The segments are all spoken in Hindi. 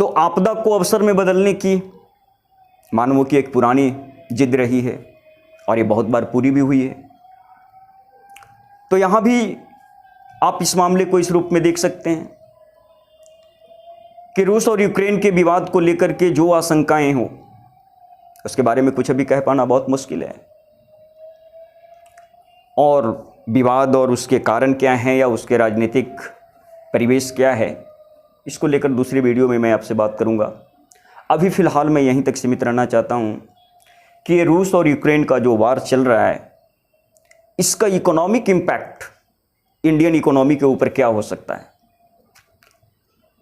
तो आपदा को अवसर में बदलने की मानवों की एक पुरानी जिद रही है और ये बहुत बार पूरी भी हुई है। तो यहाँ भी आप इस मामले को इस रूप में देख सकते हैं कि रूस और यूक्रेन के विवाद को लेकर के जो आशंकाएं हों उसके बारे में कुछ अभी कह पाना बहुत मुश्किल है, और विवाद और उसके कारण क्या हैं या उसके राजनीतिक परिवेश क्या है, इसको लेकर दूसरी वीडियो में मैं आपसे बात करूंगा। अभी फ़िलहाल मैं यहीं तक सीमित रहना चाहता हूं कि ये रूस और यूक्रेन का जो वार चल रहा है इसका इकोनॉमिक इम्पैक्ट इंडियन इकोनॉमी के ऊपर क्या हो सकता है,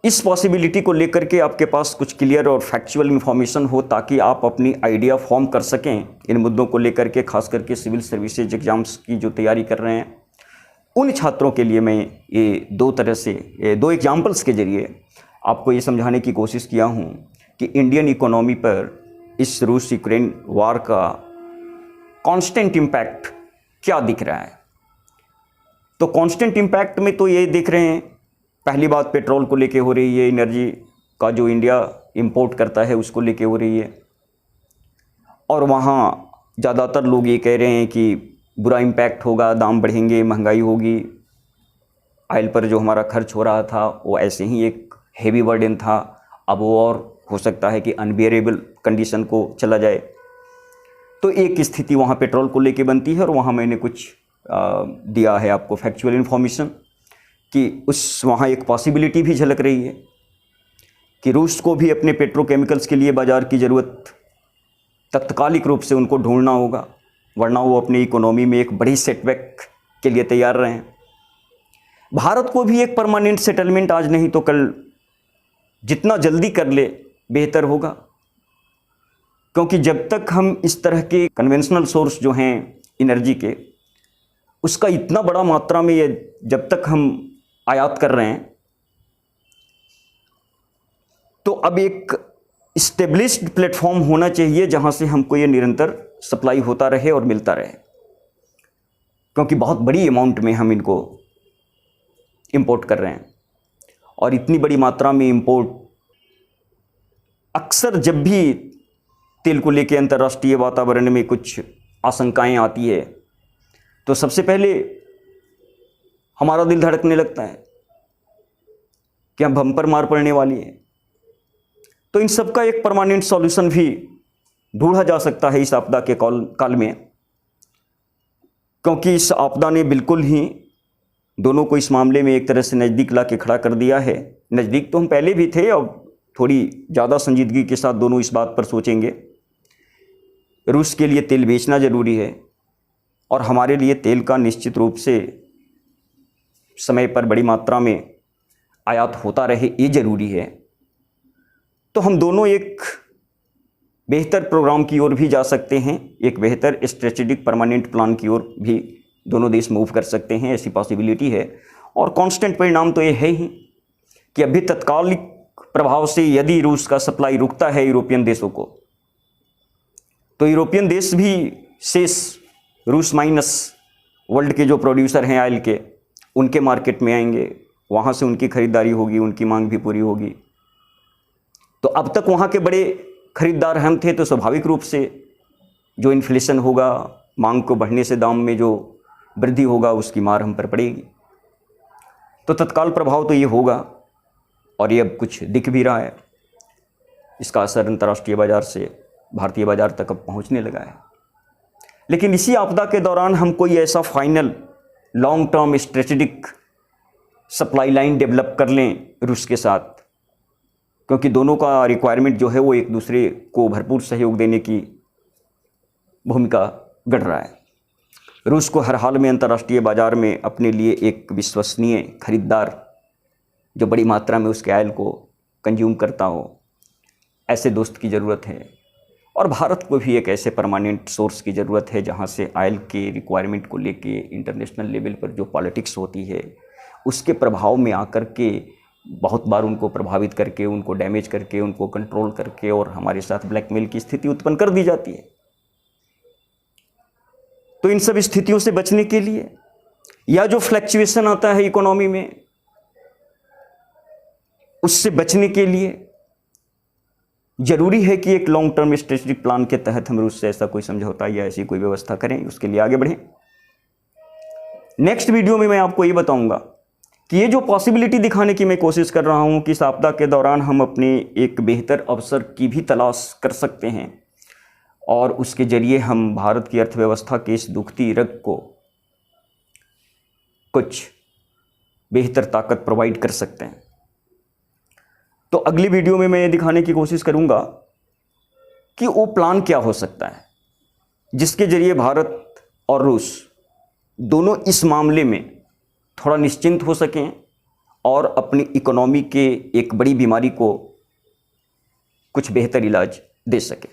इस पॉसिबिलिटी को लेकर के आपके पास कुछ क्लियर और फैक्चुअल इन्फॉर्मेशन हो ताकि आप अपनी आइडिया फॉर्म कर सकें इन मुद्दों को लेकर के। खास करके सिविल सर्विसेज एग्ज़ाम्स की जो तैयारी कर रहे हैं उन छात्रों के लिए मैं ये दो एग्जाम्पल्स के ज़रिए आपको ये समझाने की कोशिश किया हूँ कि इंडियन इकोनॉमी पर इस रूस यूक्रेन वार का कांस्टेंट इम्पैक्ट क्या दिख रहा है। तो कांस्टेंट इम्पैक्ट में तो ये देख रहे हैं, पहली बात पेट्रोल को लेके हो रही है, एनर्जी का जो इंडिया इंपोर्ट करता है उसको लेके हो रही है, और वहाँ ज़्यादातर लोग ये कह रहे हैं कि बुरा इम्पैक्ट होगा, दाम बढ़ेंगे, महंगाई होगी। ऑयल पर जो हमारा खर्च हो रहा था वो ऐसे ही एक हेवी बर्डन था, अब वो और हो सकता है कि अनबियरेबल कंडीशन को चला जाए। तो एक स्थिति वहाँ पेट्रोल को लेके बनती है, और वहाँ मैंने कुछ दिया है आपको फैक्चुअल इन्फॉर्मेशन कि वहाँ एक पॉसिबिलिटी भी झलक रही है कि रूस को भी अपने पेट्रोकेमिकल्स के लिए बाज़ार की ज़रूरत तत्कालिक रूप से उनको ढूंढना होगा, वरना वो अपनी इकोनॉमी में एक बड़ी सेटबैक के लिए तैयार रहें। भारत को भी एक परमानेंट सेटलमेंट आज नहीं तो कल जितना जल्दी कर ले बेहतर होगा, क्योंकि जब तक हम इस तरह के कन्वेंशनल सोर्स जो हैं एनर्जी के उसका इतना बड़ा मात्रा में ये जब तक हम आयात कर रहे हैं, तो अब एक इस्टेब्लिश्ड प्लेटफॉर्म होना चाहिए जहां से हमको ये निरंतर सप्लाई होता रहे और मिलता रहे, क्योंकि बहुत बड़ी अमाउंट में हम इनको इंपोर्ट कर रहे हैं। और इतनी बड़ी मात्रा में इंपोर्ट अक्सर जब भी तेल को लेकर अंतर्राष्ट्रीय वातावरण में कुछ आशंकाएं आती है तो सबसे पहले हमारा दिल धड़कने लगता है कि अब हम पर मार पड़ने वाली है। तो इन सब का एक परमानेंट सॉल्यूशन भी ढूंढा जा सकता है इस आपदा के काल में, क्योंकि इस आपदा ने बिल्कुल ही दोनों को इस मामले में एक तरह से नज़दीक ला के खड़ा कर दिया है। नज़दीक तो हम पहले भी थे, अब थोड़ी ज़्यादा संजीदगी के साथ दोनों इस बात पर सोचेंगे। रूस के लिए तेल बेचना ज़रूरी है और हमारे लिए तेल का निश्चित रूप से समय पर बड़ी मात्रा में आयात होता रहे, ये ज़रूरी है। तो हम दोनों एक बेहतर प्रोग्राम की ओर भी जा सकते हैं, एक बेहतर स्ट्रेटेजिक परमानेंट प्लान की ओर भी दोनों देश मूव कर सकते हैं, ऐसी पॉसिबिलिटी है। और कांस्टेंट परिणाम तो ये है ही कि अभी तत्कालिक प्रभाव से यदि रूस का सप्लाई रुकता है यूरोपियन देशों को, तो यूरोपियन देश भी शेष रूस माइनस वर्ल्ड के जो प्रोड्यूसर हैं ऑयल के, उनके मार्केट में आएंगे, वहाँ से उनकी खरीदारी होगी, उनकी मांग भी पूरी होगी। तो अब तक वहाँ के बड़े खरीदार हम थे, तो स्वाभाविक रूप से जो इन्फ्लेशन होगा, मांग को बढ़ने से दाम में जो वृद्धि होगा, उसकी मार हम पर पड़ेगी। तो तत्काल प्रभाव तो ये होगा, और ये अब कुछ दिख भी रहा है। इसका असर अंतर्राष्ट्रीय बाजार से भारतीय बाजार तक अब पहुंचने लगा है। लेकिन इसी आपदा के दौरान हम कोई ऐसा final long term strategic supply line develop कर लें रूस के साथ, क्योंकि दोनों का रिक्वायरमेंट जो है वो एक दूसरे को भरपूर सहयोग देने की भूमिका गढ़ रहा है। रूस को हर हाल में अंतर्राष्ट्रीय बाजार में अपने लिए एक विश्वसनीय खरीदार जो बड़ी मात्रा में उसके ऑयल को कंज्यूम करता हो, ऐसे दोस्त की ज़रूरत है। और भारत को भी एक ऐसे परमानेंट सोर्स की ज़रूरत है जहाँ से ऑयल के रिक्वायरमेंट को लेके इंटरनेशनल लेवल पर जो पॉलिटिक्स होती है उसके प्रभाव में आकर के बहुत बार उनको प्रभावित करके, उनको डैमेज करके, उनको कंट्रोल करके और हमारे साथ ब्लैकमेल की स्थिति उत्पन्न कर दी जाती है। तो इन सब स्थितियों से बचने के लिए या जो फ्लक्चुएशन आता है इकोनॉमी में, उससे बचने के लिए जरूरी है कि एक लॉन्ग टर्म स्ट्रेटेजिक प्लान के तहत हम रूस से ऐसा कोई समझौता या ऐसी कोई व्यवस्था करें, उसके लिए आगे बढ़ें। नेक्स्ट वीडियो में मैं आपको ये बताऊंगा कि ये जो पॉसिबिलिटी दिखाने की मैं कोशिश कर रहा हूं कि इस आपदा के दौरान हम अपने एक बेहतर अवसर की भी तलाश कर सकते हैं और उसके जरिए हम भारत की अर्थव्यवस्था के इस दुखती रग को कुछ बेहतर ताकत प्रोवाइड कर सकते हैं। तो अगली वीडियो में मैं ये दिखाने की कोशिश करूंगा कि वो प्लान क्या हो सकता है जिसके जरिए भारत और रूस दोनों इस मामले में थोड़ा निश्चिंत हो सकें और अपनी इकोनॉमी के एक बड़ी बीमारी को कुछ बेहतर इलाज दे सकें।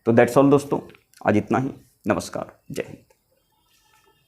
तो दैट्स ऑल दोस्तों, आज इतना ही। नमस्कार, जय हिंद।